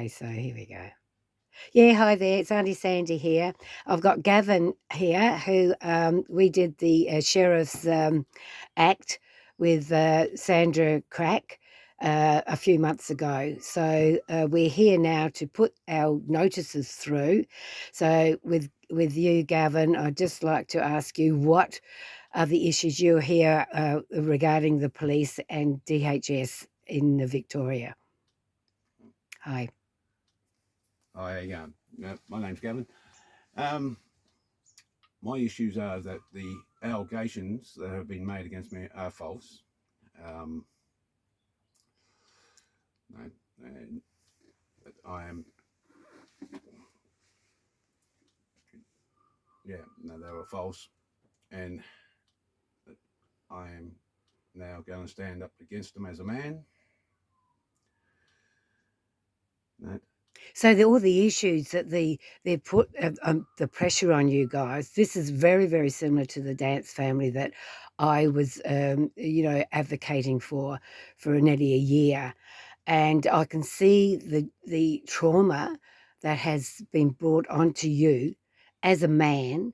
Okay, so here we go. Yeah, hi there. It's Auntie Sandy here. I've got Gavin here, who we did the sheriff's act with Sandra Crack a few months ago. So we're here now to put our notices through. So with you, Gavin, I'd just like to ask you what are the issues you hear regarding the police and DHS in Victoria. Hi. My name's Gavin. Um, my issues are that the allegations that have been made against me are false. Um, no, and that I am, no, they were false, and that I am now going to stand up against them as a man. No, So all the issues that they put the pressure on you guys. This is very very similar to the dance family that I was advocating for nearly a year, and I can see the trauma that has been brought onto you as a man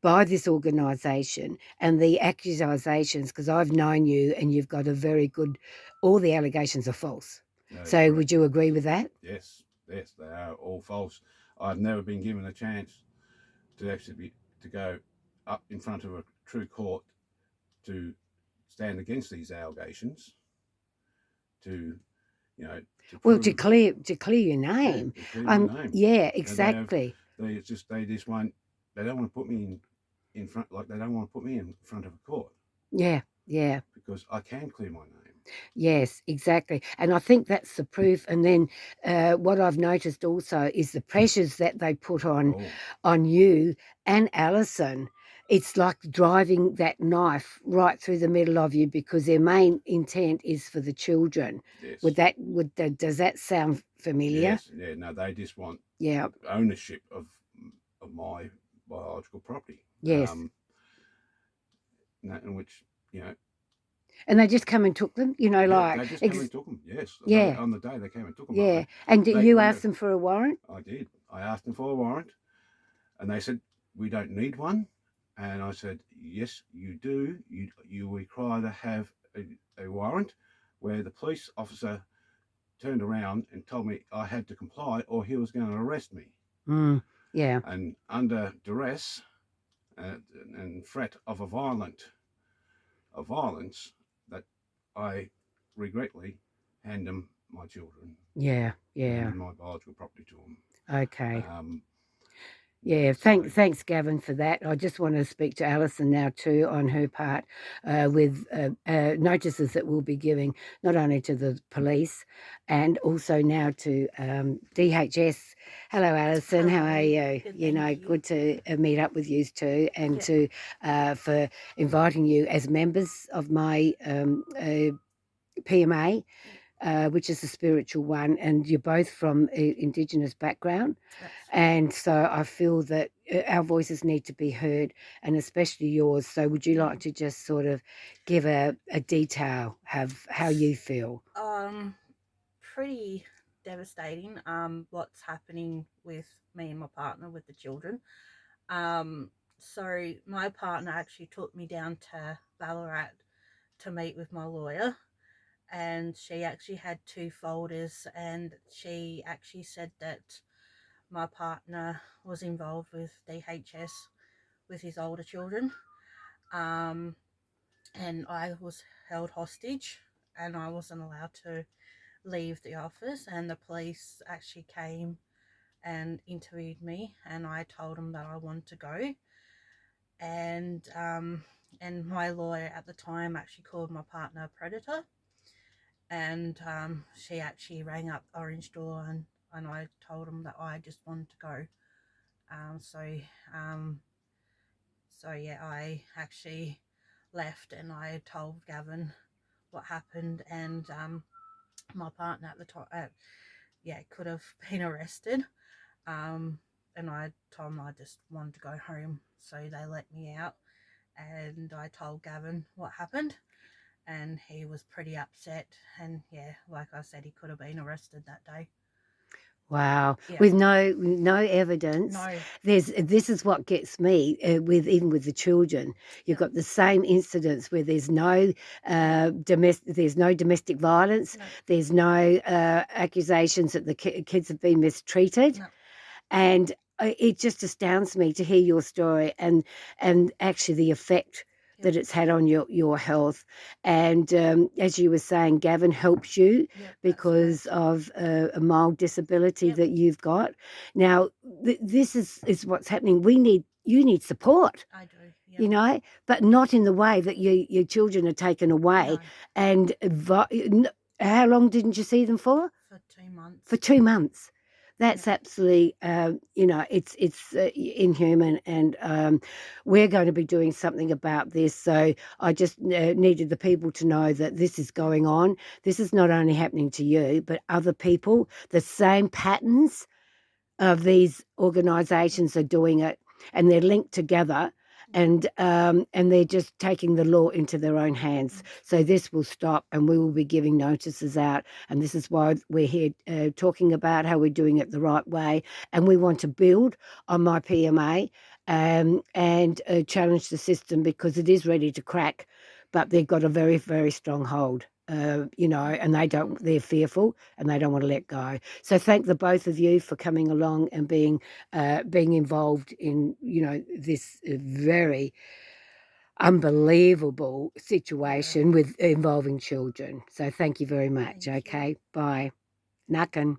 by this organisation and the accusations, because I've known you and you've got a very good. All the allegations are false. that is So correct. would you agree with that? Yes, yes, they are all false. I've never been given a chance to to go up in front of a true court to stand against these allegations, to to Well, prove, to clear your name. to clear my name. Yeah, And they have exactly. they just won't, they don't want to put me in front, like they don't want to put me in front of a court Yeah, yeah. because I can clear my name. Yes, exactly. And I think that's the proof. And then what I've noticed also is the pressures that they put Oh, on you and Alison. It's like driving that knife right through the middle of you because their main intent is for the children. yes, Does that sound familiar? yes, yeah. No, they just want Yeah. ownership of my biological property. Yes. In which, you know, And they just come and took them, yeah, like they just came and took them. Yes, yeah, on the day they came and took them. yeah. And They you when asked them for a warrant? I did. I asked them for a warrant, and they said we don't need one. And I said, yes, you do. You require to have a warrant, where the police officer turned around and told me I had to comply or he was going to arrest me. Mm, yeah. And under duress and threat of violence, that I regretfully hand them my children, Yeah, yeah. handed my biological property to them. Okay. Um, Yeah, so thanks, Gavin, for that. I just want to speak to Alison now too on her part with notices that we'll be giving not only to the police and also now to DHS. Hello, Alison. How are Hello. you? Good, thank you. Good to meet up with you too, and Yeah. to for inviting you as members of my PMA, Yeah, which is the spiritual one, and you're both from Indigenous background. that's right. And so I feel that our voices need to be heard, and especially yours. So would you Yeah. like to just sort of give a detail of how you feel? Um, Pretty devastating. What's happening with me and my partner with the children. Um, so my partner actually took me down to Ballarat to meet with my lawyer, and she actually had two folders, and she actually said that my partner was involved with DHS with his older children. Um, and I was held hostage and I wasn't allowed to leave the office, and the police actually came and interviewed me, and I told them that I wanted to go, and my lawyer at the time actually called my partner a predator, and she actually rang up Orange Door, and I told them that I just wanted to go. um, so um, so yeah, I actually left and I told Gavin what happened, and my partner at the time, could have been arrested. Um, and I told them I just wanted to go home, so they let me out. And I told Gavin what happened, and he was pretty upset. And yeah, like I said, he could have been arrested that day. Wow. Yeah. With no evidence. No. This is what gets me even with the children. You've Yep. got the same incidents where there's no domestic violence. No. There's no accusations that the kids have been mistreated. No. And it just astounds me to hear your story and actually the effect that it's had on your health. And as you were saying, Gavin helps you because of a mild disability that you've got. Now, this is what's happening. You need support. I do. Yep. You know, but not in the way that your children are taken away. No. And how long didn't you see them for? For 2 months. For 2 months. That's absolutely, it's inhuman, and we're going to be doing something about this. So I just needed the people to know that this is going on. This is not only happening to you, but other people. The same patterns of these organisations are doing it, and they're linked together. And they're just taking the law into their own hands. So this will stop, and we will be giving notices out. And this is why we're here talking about how we're doing it the right way. And we want to build on my PMA and challenge the system, because it is ready to crack, but they've got a very, very strong hold. And they're fearful and they don't want to let go. So thank the both of you for coming along and being involved in, this very unbelievable situation with involving children. So thank you very much. Thank you. Okay, bye. Nakan.